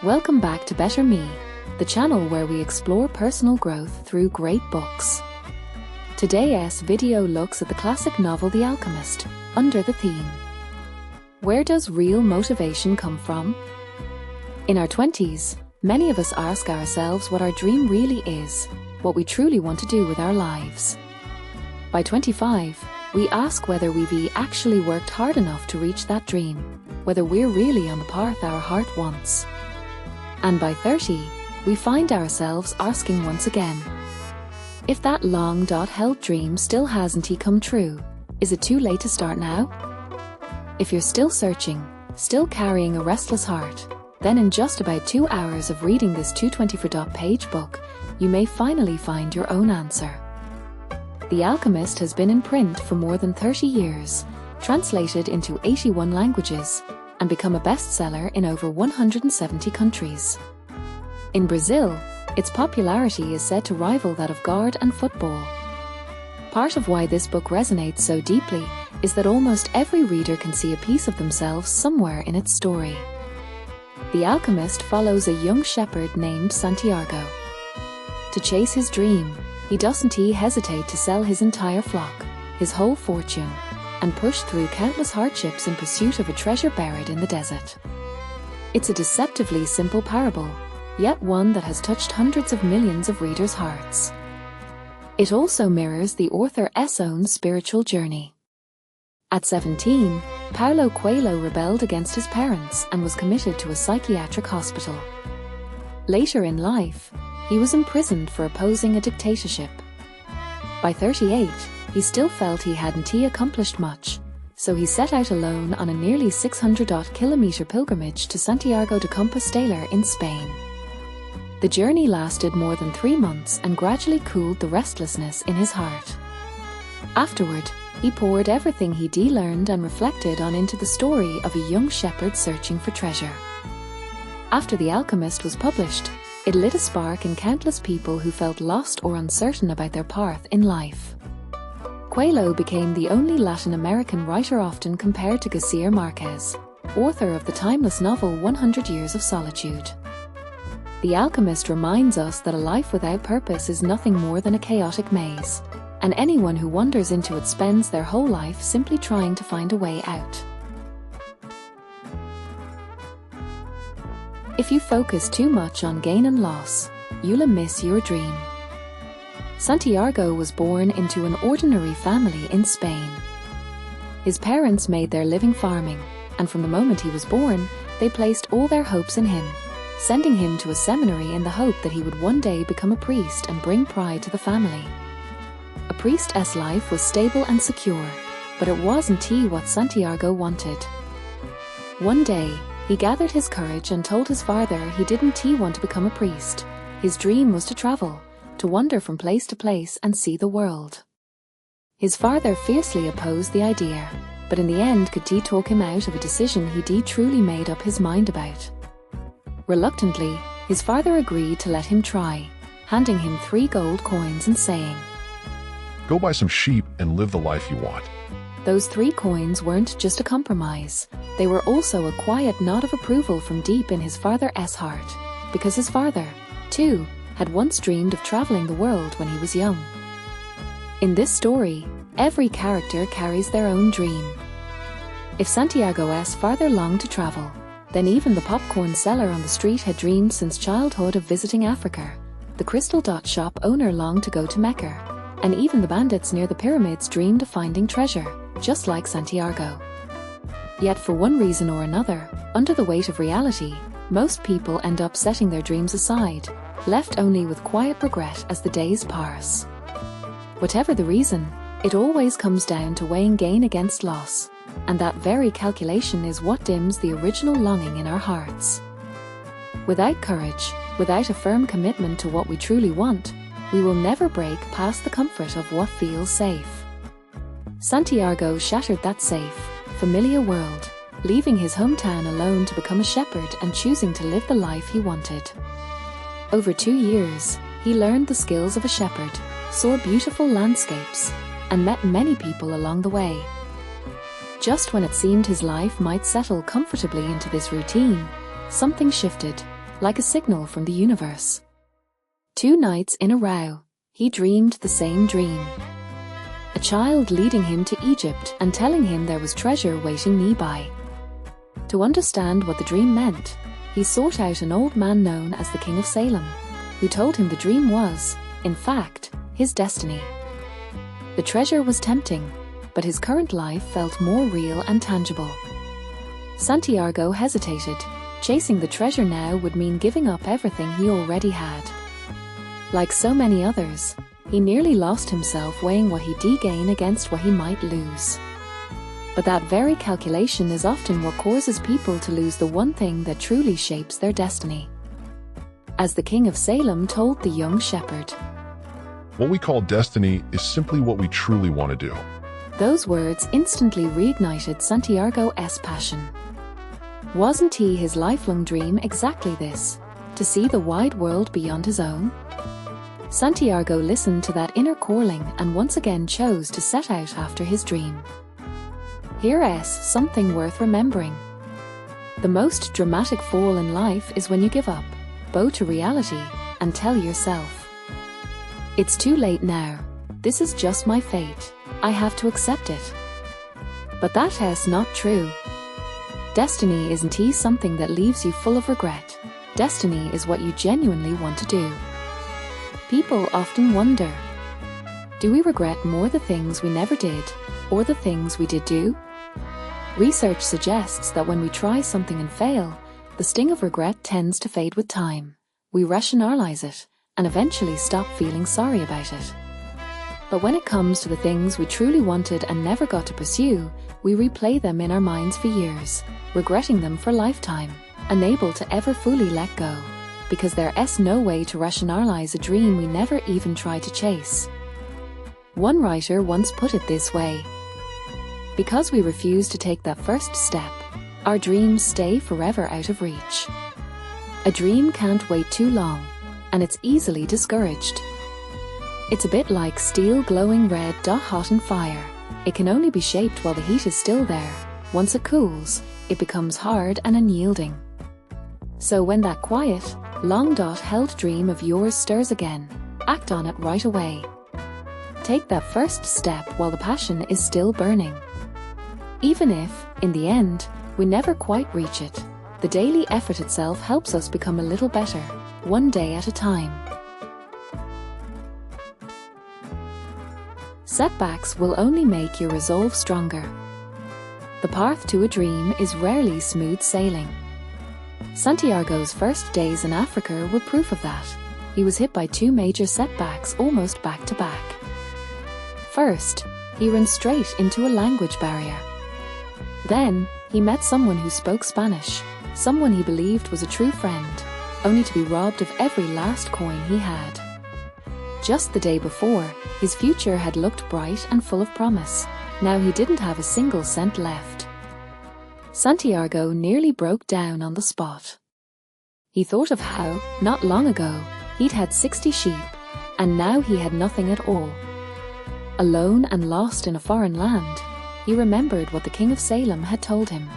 Welcome back to Better Me, the channel where we explore personal growth through great books. Today's video looks at the classic novel The Alchemist, under the theme, where does real motivation come from? In our 20s, many of us ask ourselves what our dream really is, what we truly want to do with our lives. By 25, we ask whether we've actually worked hard enough to reach that dream, whether we're really on the path our heart wants. And by 30, we find ourselves asking once again, if that long-held dream still hasn't come true, is it too late to start now? If you're still searching, still carrying a restless heart, then in just about 2 hours of reading this 224-page book, you may finally find your own answer. The Alchemist has been in print for more than 30 years, translated into 81 languages, and become a bestseller in over 170 countries. In Brazil, its popularity is said to rival that of Guard and football. Part of why this book resonates so deeply is that almost every reader can see a piece of themselves somewhere in its story. The Alchemist follows a young shepherd named Santiago. To chase his dream, he doesn't hesitate to sell his entire flock, his whole fortune, and push through countless hardships in pursuit of a treasure buried in the desert. It's a deceptively simple parable, yet one that has touched hundreds of millions of readers' hearts. It also mirrors the author's own spiritual journey. At 17, Paulo Coelho rebelled against his parents and was committed to a psychiatric hospital. Later in life, he was imprisoned for opposing a dictatorship. By 38, he still felt he hadn't accomplished much, so he set out alone on a nearly 600-kilometer pilgrimage to Santiago de Compostela in Spain. The journey lasted more than 3 months and gradually cooled the restlessness in his heart. Afterward, he poured everything he'd learned and reflected on into the story of a young shepherd searching for treasure. After The Alchemist was published, it lit a spark in countless people who felt lost or uncertain about their path in life. Coelho became the only Latin American writer often compared to Garcia Marquez, author of the timeless novel 100 Years of Solitude. The Alchemist reminds us that a life without purpose is nothing more than a chaotic maze, and anyone who wanders into it spends their whole life simply trying to find a way out. If you focus too much on gain and loss, you'll miss your dream. Santiago was born into an ordinary family in Spain. His parents made their living farming, and from the moment he was born, they placed all their hopes in him, sending him to a seminary in the hope that he would one day become a priest and bring pride to the family. A priest's life was stable and secure, but it wasn't what Santiago wanted. One day, he gathered his courage and told his father he didn't want to become a priest. His dream was to travel, to wander from place to place and see the world. His father fiercely opposed the idea, but in the end could talk him out of a decision he truly made up his mind about. Reluctantly, his father agreed to let him try, handing him 3 gold coins and saying, "Go buy some sheep and live the life you want." Those 3 coins weren't just a compromise, they were also a quiet nod of approval from deep in his father's heart, because his father, too, had once dreamed of traveling the world when he was young. In this story, every character carries their own dream. If Santiago's father longed to travel, then even the popcorn seller on the street had dreamed since childhood of visiting Africa, the crystal dot shop owner longed to go to Mecca, and even the bandits near the pyramids dreamed of finding treasure, just like Santiago. Yet for one reason or another, under the weight of reality, most people end up setting their dreams aside, left only with quiet regret as the days pass. Whatever the reason, it always comes down to weighing gain against loss, and that very calculation is what dims the original longing in our hearts. Without courage, without a firm commitment to what we truly want, we will never break past the comfort of what feels safe. Santiago shattered that safe, familiar world, leaving his hometown alone to become a shepherd and choosing to live the life he wanted. Over 2 years, he learned the skills of a shepherd, saw beautiful landscapes, and met many people along the way. Just when it seemed his life might settle comfortably into this routine, something shifted. like a signal from the universe. 2 nights in a row, he dreamed the same dream. A child leading him to Egypt and telling him there was treasure waiting nearby. To understand what the dream meant, he sought out an old man known as the King of Salem, who told him the dream was, in fact, his destiny. The treasure was tempting, but his current life felt more real and tangible. Santiago hesitated. Chasing the treasure now would mean giving up everything he already had. Like so many others, he nearly lost himself weighing what he'd gain against what he might lose. But that very calculation is often what causes people to lose the one thing that truly shapes their destiny. As the King of Salem told the young shepherd, What we call destiny is simply what we truly want to do. Those words instantly reignited Santiago's passion. Wasn't his lifelong dream exactly this, to see the wide world beyond his own? Santiago listened to that inner calling and once again chose to set out after his dream. Here's something worth remembering. The most dramatic fall in life is when you give up, bow to reality, and tell yourself, "It's too late now. This is just my fate. I have to accept it." But that is not true. Destiny isn't something that leaves you full of regret. Destiny is what you genuinely want to do. People often wonder, do we regret more the things we never did, or the things we did do? Research suggests that when we try something and fail, the sting of regret tends to fade with time. We rationalize it, and eventually stop feeling sorry about it. But when it comes to the things we truly wanted and never got to pursue, we replay them in our minds for years, regretting them for a lifetime, unable to ever fully let go, because there's no way to rationalize a dream we never even tried to chase. One writer once put it this way: because we refuse to take that first step, our dreams stay forever out of reach. A dream can't wait too long, and it's easily discouraged. It's a bit like steel glowing red hot on fire. It can only be shaped while the heat is still there. Once it cools, it becomes hard and unyielding. So when that quiet, long-held dream of yours stirs again, act on it right away. Take that first step while the passion is still burning. Even if, in the end, we never quite reach it, the daily effort itself helps us become a little better, one day at a time. Setbacks will only make your resolve stronger. The path to a dream is rarely smooth sailing. Santiago's first days in Africa were proof of that. He was hit by 2 major setbacks almost back to back. First, he ran straight into a language barrier. Then, he met someone who spoke Spanish, someone he believed was a true friend, only to be robbed of every last coin he had. Just the day before, his future had looked bright and full of promise. Now he didn't have a single cent left. Santiago nearly broke down on the spot. He thought of how, not long ago, he'd had 60 sheep, and now he had nothing at all. Alone and lost in a foreign land, he remembered what the King of Salem had told him.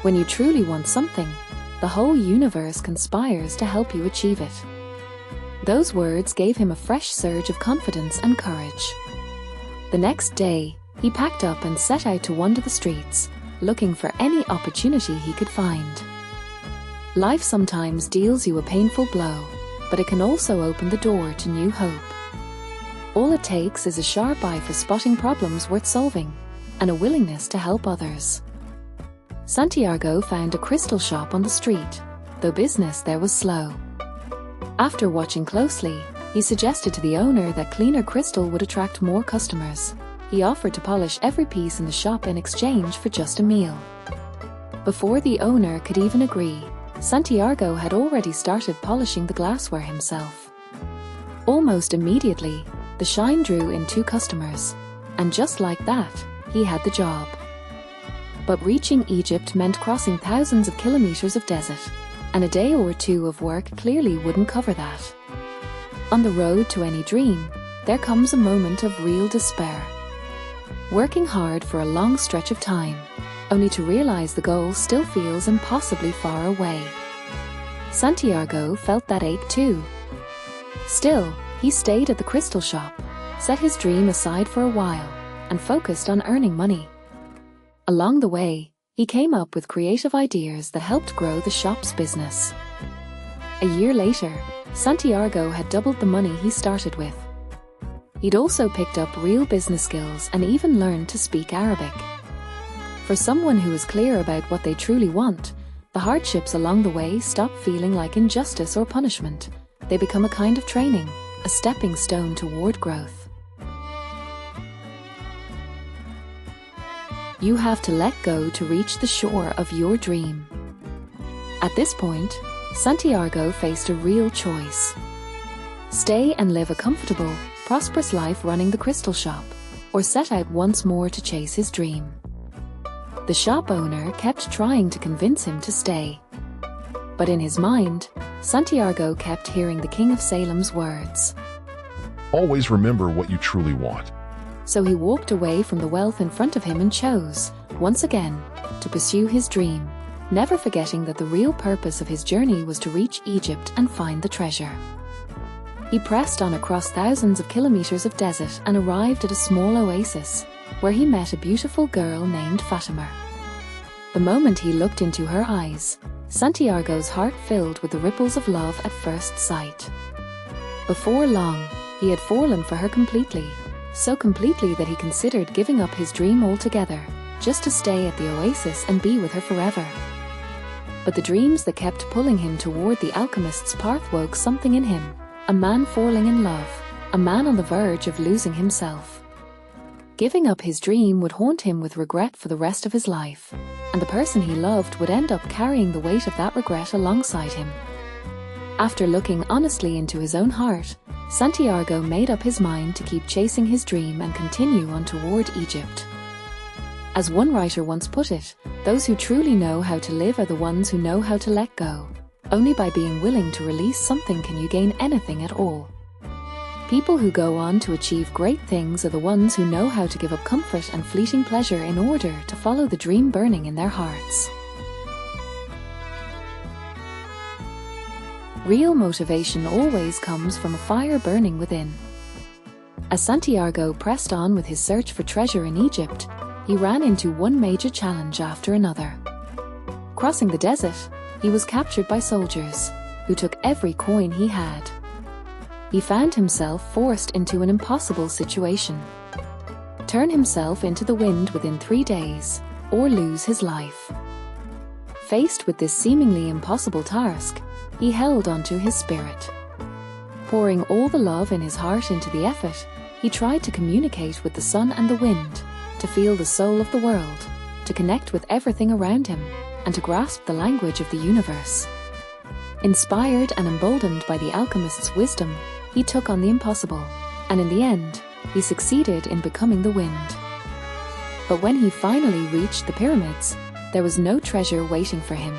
When you truly want something, the whole universe conspires to help you achieve it. Those words gave him a fresh surge of confidence and courage. The next day, he packed up and set out to wander the streets, looking for any opportunity he could find. Life sometimes deals you a painful blow, but it can also open the door to new hope. All it takes is a sharp eye for spotting problems worth solving, and a willingness to help others. Santiago found a crystal shop on the street, though business there was slow. After watching closely, he suggested to the owner that cleaner crystal would attract more customers. He offered to polish every piece in the shop in exchange for just a meal. Before the owner could even agree, Santiago had already started polishing the glassware himself. Almost immediately, the shine drew in 2 customers, and just like that, he had the job. But reaching Egypt meant crossing thousands of kilometers of desert, and a day or 2 of work clearly wouldn't cover that. On the road to any dream, there comes a moment of real despair. Working hard for a long stretch of time, only to realize the goal still feels impossibly far away. Santiago felt that ache too. Still, he stayed at the crystal shop, set his dream aside for a while, and focused on earning money. Along the way, he came up with creative ideas that helped grow the shop's business. A year later, Santiago had doubled the money he started with. He'd also picked up real business skills and even learned to speak Arabic. For someone who is clear about what they truly want, the hardships along the way stop feeling like injustice or punishment. They become a kind of training, a stepping stone toward growth. You have to let go to reach the shore of your dream. At this point, Santiago faced a real choice. Stay and live a comfortable, prosperous life running the crystal shop, or set out once more to chase his dream. The shop owner kept trying to convince him to stay. But in his mind, Santiago kept hearing the King of Salem's words. Always remember what you truly want. So he walked away from the wealth in front of him and chose, once again, to pursue his dream, never forgetting that the real purpose of his journey was to reach Egypt and find the treasure. He pressed on across thousands of kilometers of desert and arrived at a small oasis, where he met a beautiful girl named Fatima. The moment he looked into her eyes, Santiago's heart filled with the ripples of love at first sight. Before long, he had fallen for her completely, so completely that he considered giving up his dream altogether, just to stay at the oasis and be with her forever. But the dreams that kept pulling him toward the alchemist's path woke something in him, a man falling in love, a man on the verge of losing himself. Giving up his dream would haunt him with regret for the rest of his life, and the person he loved would end up carrying the weight of that regret alongside him. After looking honestly into his own heart, Santiago made up his mind to keep chasing his dream and continue on toward Egypt. As one writer once put it, those who truly know how to live are the ones who know how to let go. Only by being willing to release something can you gain anything at all. People who go on to achieve great things are the ones who know how to give up comfort and fleeting pleasure in order to follow the dream burning in their hearts. Real motivation always comes from a fire burning within. As Santiago pressed on with his search for treasure in Egypt, he ran into one major challenge after another. Crossing the desert, he was captured by soldiers, who took every coin he had. He found himself forced into an impossible situation. Turn himself into the wind within 3 days, or lose his life. Faced with this seemingly impossible task, he held onto his spirit. Pouring all the love in his heart into the effort, he tried to communicate with the sun and the wind, to feel the soul of the world, to connect with everything around him, and to grasp the language of the universe. Inspired and emboldened by the alchemist's wisdom, he took on the impossible, and in the end, he succeeded in becoming the wind. But when he finally reached the pyramids, there was no treasure waiting for him.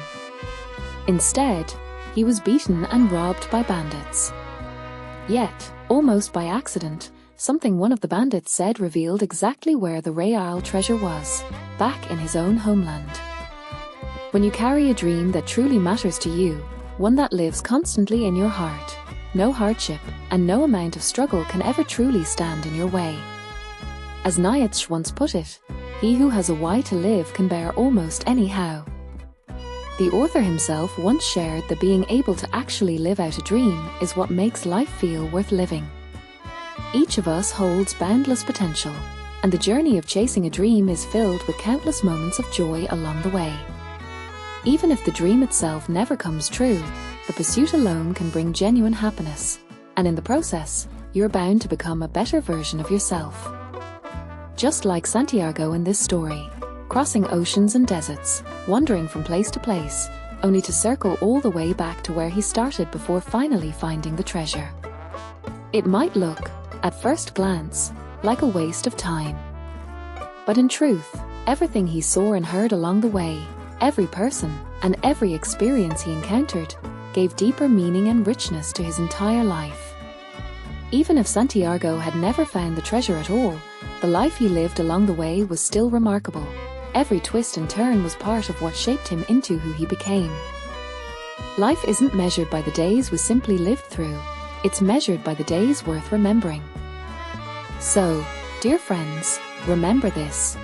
Instead, he was beaten and robbed by bandits. Yet, almost by accident, something one of the bandits said revealed exactly where the Real treasure was, back in his own homeland. When you carry a dream that truly matters to you, one that lives constantly in your heart, no hardship and no amount of struggle can ever truly stand in your way. As Nietzsche once put it, he who has a why to live can bear almost any how. The author himself once shared that being able to actually live out a dream is what makes life feel worth living. Each of us holds boundless potential, and the journey of chasing a dream is filled with countless moments of joy along the way. Even if the dream itself never comes true, the pursuit alone can bring genuine happiness, and in the process, you're bound to become a better version of yourself. Just like Santiago in this story, crossing oceans and deserts, wandering from place to place, only to circle all the way back to where he started before finally finding the treasure. It might look, at first glance, like a waste of time. But in truth, everything he saw and heard along the way, every person, and every experience he encountered, gave deeper meaning and richness to his entire life. Even if Santiago had never found the treasure at all, the life he lived along the way was still remarkable. Every twist and turn was part of what shaped him into who he became. Life isn't measured by the days we simply lived through, it's measured by the days worth remembering. So, dear friends, remember this.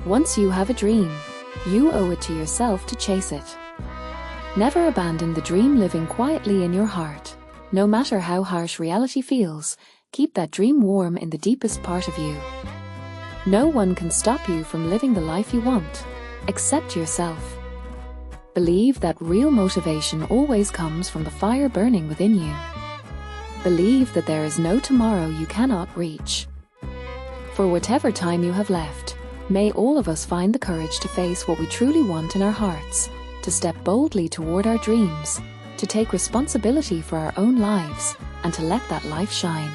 Once you have a dream, you owe it to yourself to chase it. Never abandon the dream living quietly in your heart. No matter how harsh reality feels, keep that dream warm in the deepest part of you. No one can stop you from living the life you want, except yourself. Believe that real motivation always comes from the fire burning within you. Believe that there is no tomorrow you cannot reach. For whatever time you have left, may all of us find the courage to face what we truly want in our hearts, to step boldly toward our dreams, to take responsibility for our own lives, and to let that life shine.